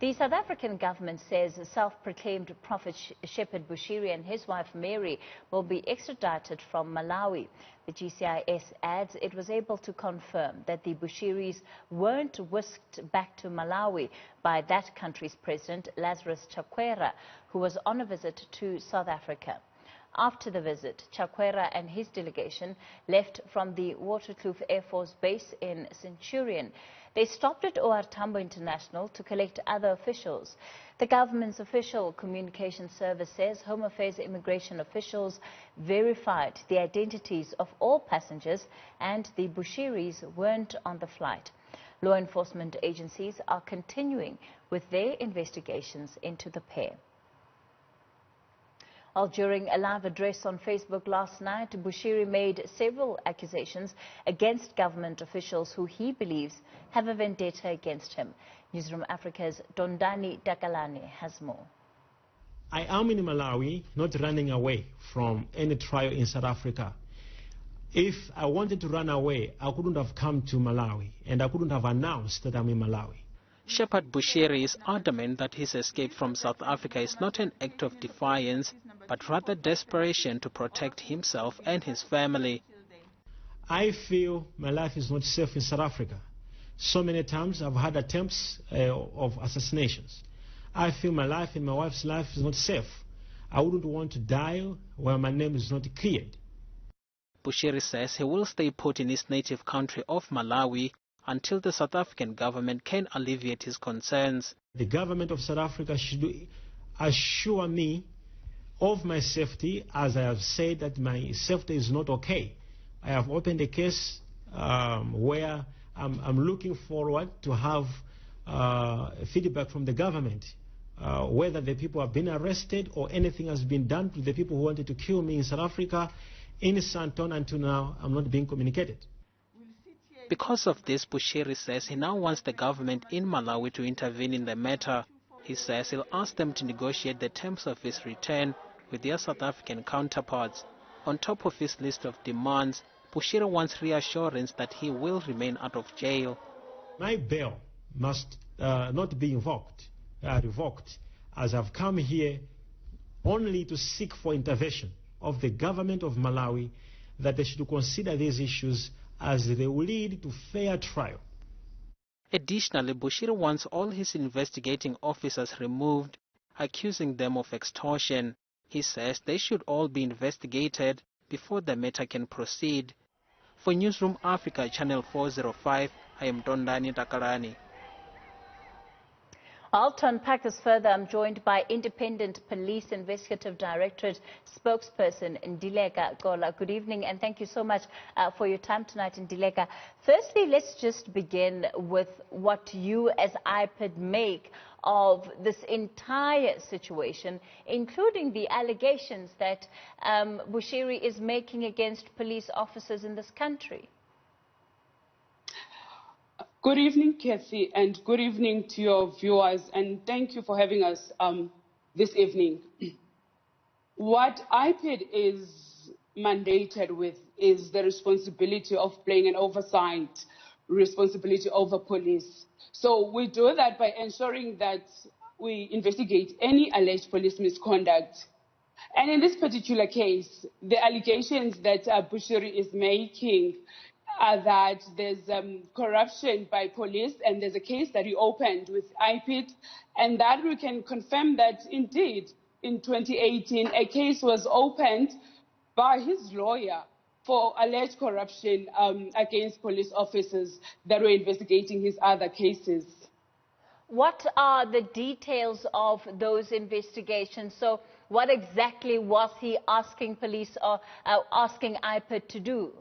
The South African government says self-proclaimed prophet shepherd Bushiri and his wife Mary will be extradited from Malawi. The GCIS adds it was able to confirm that the Bushiris weren't whisked back to Malawi by that country's President Lazarus Chakwera, who was on a visit to South Africa. After the visit, Chakwera and his delegation left from the Waterkloof Air Force Base in Centurion. They stopped at OR Tambo International to collect other officials. The government's official communication service says Home Affairs immigration officials verified the identities of all passengers and the Bushiris weren't on the flight. Law enforcement agencies are continuing with their investigations into the pair. Well, during a live address on Facebook last night, Bushiri made several accusations against government officials who he believes have a vendetta against him. Newzroom Afrika's Dondani Dakalani has more. I am in Malawi, not running away from any trial in South Africa. If I wanted to run away, I couldn't have come to Malawi, and I couldn't have announced that I'm in Malawi. Shepherd Bushiri is adamant that his escape from South Africa is not an act of defiance, but rather desperation to protect himself and his family. I feel my life is not safe in South Africa. So many times I've had attempts of assassinations. I feel my life and my wife's life is not safe. I wouldn't want to die where my name is not cleared. Bushiri says he will stay put in his native country of Malawi until the South African government can alleviate his concerns. The government of South Africa should assure me of my safety, as I have said that my safety is not okay. I have opened a case where I'm looking forward to have feedback from the government, whether the people have been arrested or anything has been done to the people who wanted to kill me in South Africa. In Santon, until now, I'm not being communicated. Because of this, Bushiri says he now wants the government in Malawi to intervene in the matter. He says he'll ask them to negotiate the terms of his return with their South African counterparts. On top of his list of demands, Bushiri wants reassurance that he will remain out of jail. My bail must not be revoked, as I've come here only to seek for intervention of the government of Malawi, that they should consider these issues as they will lead to fair trial. Additionally, Bushiri wants all his investigating officers removed, accusing them of extortion. He says they should all be investigated before the matter can proceed. For Newzroom Afrika, Channel 405, I am Dondani Dakalani. Well, to unpack this further, I'm joined by Independent Police Investigative Directorate spokesperson Ndileka Gola. Good evening, and thank you so much for your time tonight, Ndileka. Firstly, let's just begin with what you as IPID make of this entire situation, including the allegations that Bushiri is making against police officers in this country. Good evening, Kathy, and good evening to your viewers, and thank you for having us this evening. What IPID is mandated with is the responsibility of playing an oversight responsibility over police. So we do that by ensuring that we investigate any alleged police misconduct. And in this particular case, the allegations that Bushiri is making are that there's corruption by police, and there's a case that he opened with IPID, and that we can confirm that indeed in 2018 a case was opened by his lawyer for alleged corruption against police officers that were investigating his other cases. What are the details of those investigations? So what exactly was he asking police or asking IPID to do?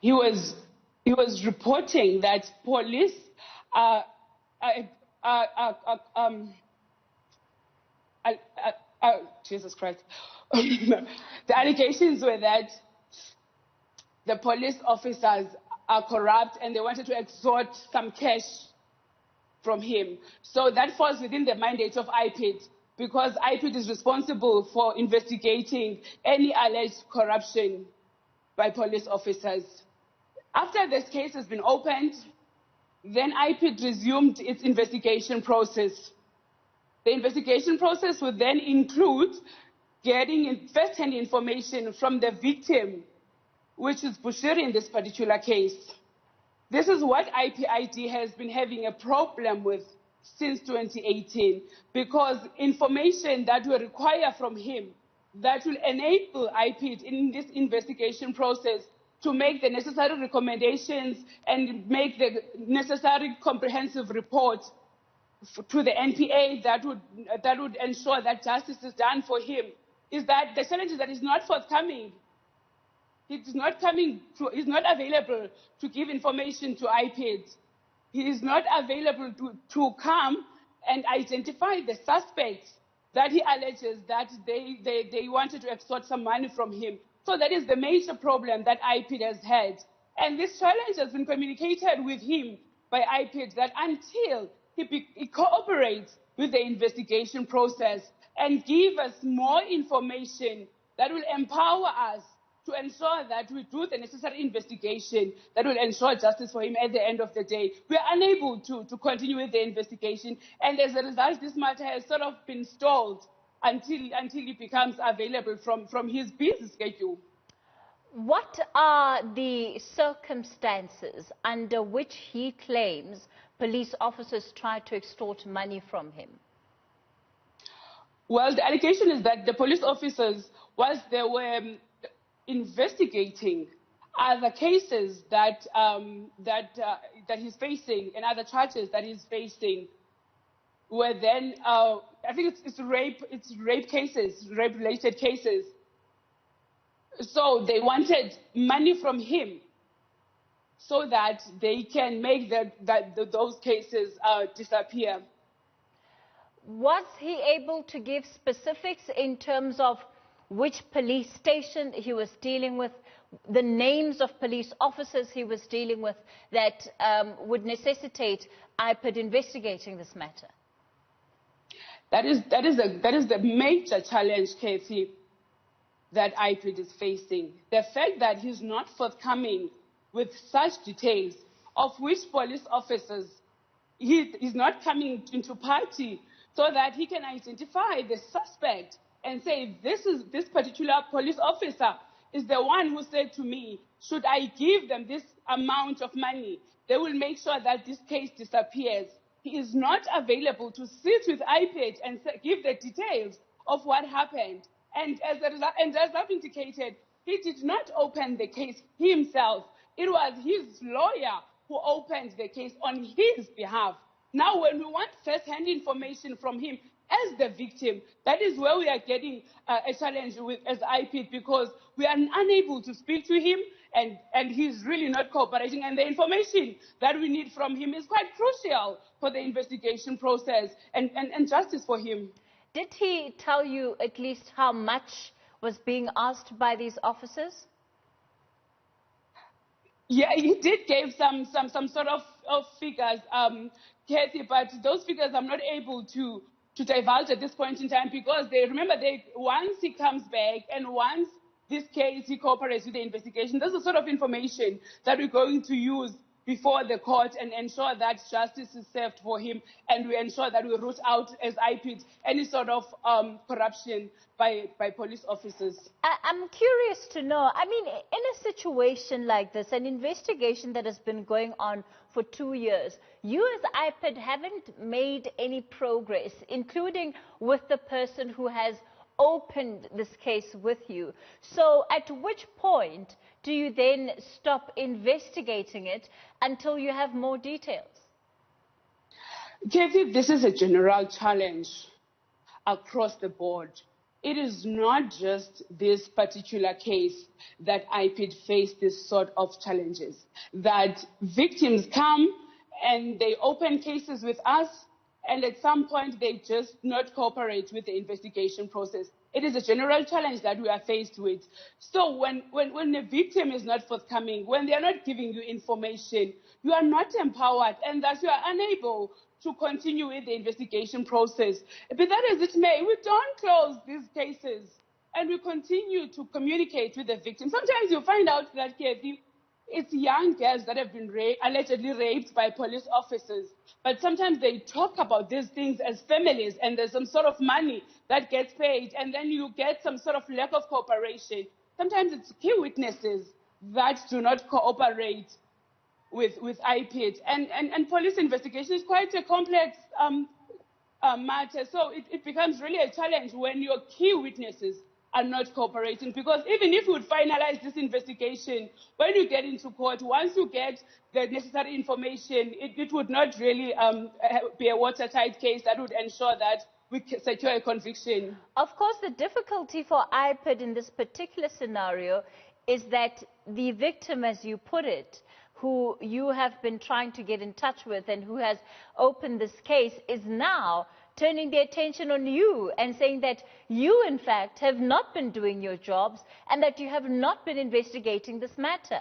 He was reporting that police Jesus Christ. The allegations were that the police officers are corrupt and they wanted to extort some cash from him. So that falls within the mandate of IPID, because IPID is responsible for investigating any alleged corruption by police officers. After this case has been opened, then IPID resumed its investigation process. The investigation process would then include getting first-hand information from the victim, which is Bushiri in this particular case. This is what IPID has been having a problem with since 2018, because information that will require from him that will enable IPID in this investigation process to make the necessary recommendations and make the necessary comprehensive report to the NPA that would ensure that justice is done for him, is that the challenge is that is not forthcoming. He's not available to give information to IPID. He is not available to come and identify the suspects that he alleges that they wanted to extort some money from him. So that is the major problem that IPID has had. And this challenge has been communicated with him by IPID that until he cooperates with the investigation process and give us more information that will empower us to ensure that we do the necessary investigation that will ensure justice for him at the end of the day. We are unable to continue with the investigation, and as a result, this matter has sort of been stalled until he becomes available from his busy schedule. What are the circumstances under which he claims police officers tried to extort money from him? Well, the allegation is that the police officers, whilst they were investigating other cases that he's facing and other charges that he's facing, were then I think it's rape cases, rape-related cases. So they wanted money from him so that they can make those cases disappear. Was he able to give specifics in terms of which police station he was dealing with, the names of police officers he was dealing with that would necessitate IPID investigating this matter? That is the major challenge, Kathy, that IPID is facing. The fact that he's not forthcoming with such details of which police officers he's not coming into party so that he can identify the suspect and say, this particular police officer is the one who said to me, should I give them this amount of money? They will make sure that this case disappears. He is not available to sit with IPID and give the details of what happened. And as I've indicated, he did not open the case himself. It was his lawyer who opened the case on his behalf. Now, when we want first-hand information from him as the victim, that is where we are getting a challenge with as IPID, because we are unable to speak to him, and he's really not cooperating. And the information that we need from him is quite crucial for the investigation process and justice for him. Did he tell you at least how much was being asked by these officers? Yeah, he did give some sort of figures, Kathy, but those figures I'm not able to divulge at this point in time, because once he comes back and once this case he cooperates with the investigation, this is the sort of information that we're going to use before the court and ensure that justice is served for him, and we ensure that we root out as IPID any sort of corruption by police officers. I'm curious to know, I mean, in a situation like this, an investigation that has been going on for 2 years, you as IPID haven't made any progress, including with the person who has opened this case with you. So at which point do you then stop investigating it until you have more details? Kathy, this is a general challenge across the board. It is not just this particular case that IPID faced this sort of challenges, that victims come and they open cases with us, and at some point they just not cooperate with the investigation process. It is a general challenge that we are faced with. So when the victim is not forthcoming, when they are not giving you information, you are not empowered, and thus you are unable to continue with the investigation process. But that as it may, we don't close these cases, and we continue to communicate with the victim. Sometimes you find out that, Kathy, it's young girls that have been allegedly raped by police officers. But sometimes they talk about these things as families, and there's some sort of money that gets paid, and then you get some sort of lack of cooperation. Sometimes it's key witnesses that do not cooperate with IPID. And police investigation is quite a complex matter. So it becomes really a challenge when your key witnesses are not cooperating, because even if you would finalize this investigation, when you get into court, once you get the necessary information, it would not really be a watertight case that would ensure that we secure a conviction. Of course, the difficulty for IPID in this particular scenario is that the victim, as you put it, who you have been trying to get in touch with and who has opened this case, is now turning their attention on you and saying that you, in fact, have not been doing your jobs and that you have not been investigating this matter.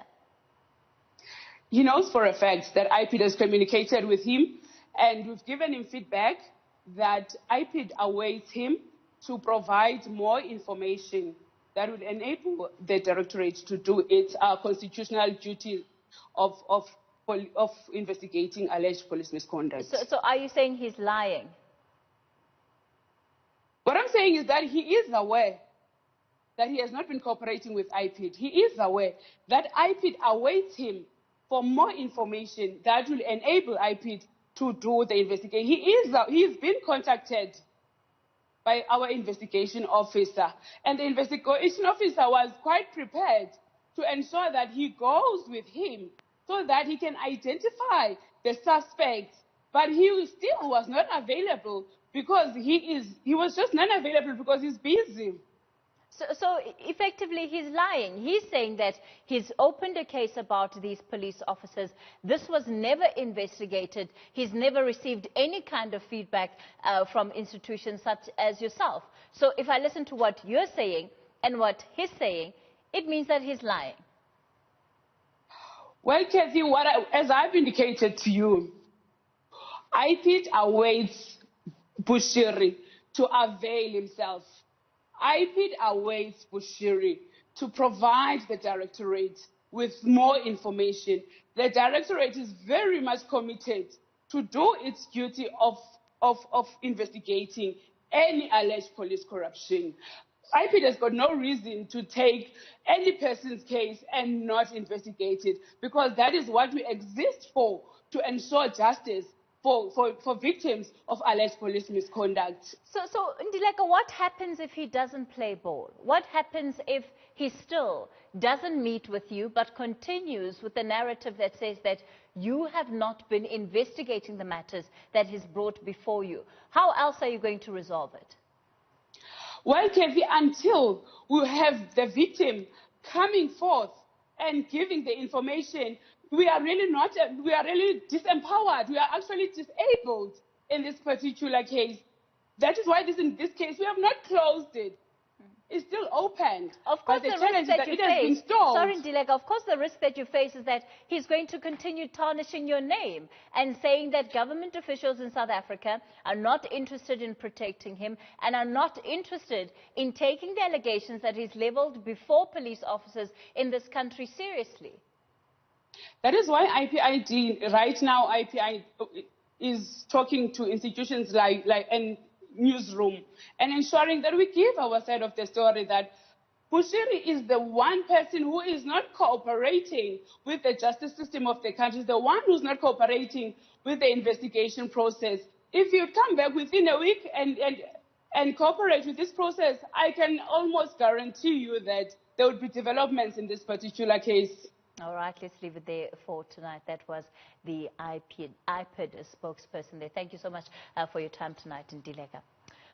He knows for a fact that IPID has communicated with him, and we've given him feedback that IPID awaits him to provide more information that would enable the Directorate to do its constitutional duty of investigating alleged police misconduct. So are you saying he's lying? What I'm saying is that he is aware that he has not been cooperating with IPID. He is aware that IPID awaits him for more information that will enable IPID to do the investigation. He's been contacted by our investigation officer, and the investigation officer was quite prepared to ensure that he goes with him so that he can identify the suspect, but he still was not available because he was just not available because he's busy. So effectively he's lying. He's saying that he's opened a case about these police officers. This was never investigated. He's never received any kind of feedback from institutions such as yourself. So if I listen to what you're saying and what he's saying, it means that he's lying. Well, Kathy, as I've indicated to you, IPID awaits Bushiri to avail himself. IPID awaits Bushiri to provide the Directorate with more information. The Directorate is very much committed to do its duty of investigating any alleged police corruption. IPID has got no reason to take any person's case and not investigate it, because that is what we exist for, to ensure justice for victims of alleged police misconduct. So Ndileka, what happens if he doesn't play ball? What happens if he still doesn't meet with you but continues with the narrative that says that you have not been investigating the matters that he's brought before you? How else are you going to resolve it? Well, Kathy, until we have the victim coming forth and giving the information, we are really disempowered. We are actually disabled in this particular case. That is why in this case, we have not closed it. It's still open. Of course, but the risk that you face, sorry, Ndileka, of course the risk that you face is that he's going to continue tarnishing your name and saying that government officials in South Africa are not interested in protecting him and are not interested in taking the allegations that he's leveled before police officers in this country seriously. That is why IPID, right now, IPID is talking to institutions like Newzroom and ensuring that we give our side of the story, that Bushiri is the one person who is not cooperating with the justice system of the country, the one who's not cooperating with the investigation process. If you come back within a week and cooperate with this process, I can almost guarantee you that there would be developments in this particular case. All right, let's leave it there for tonight. That was the IPID spokesperson there. Thank you so much for your time tonight, Ndileka.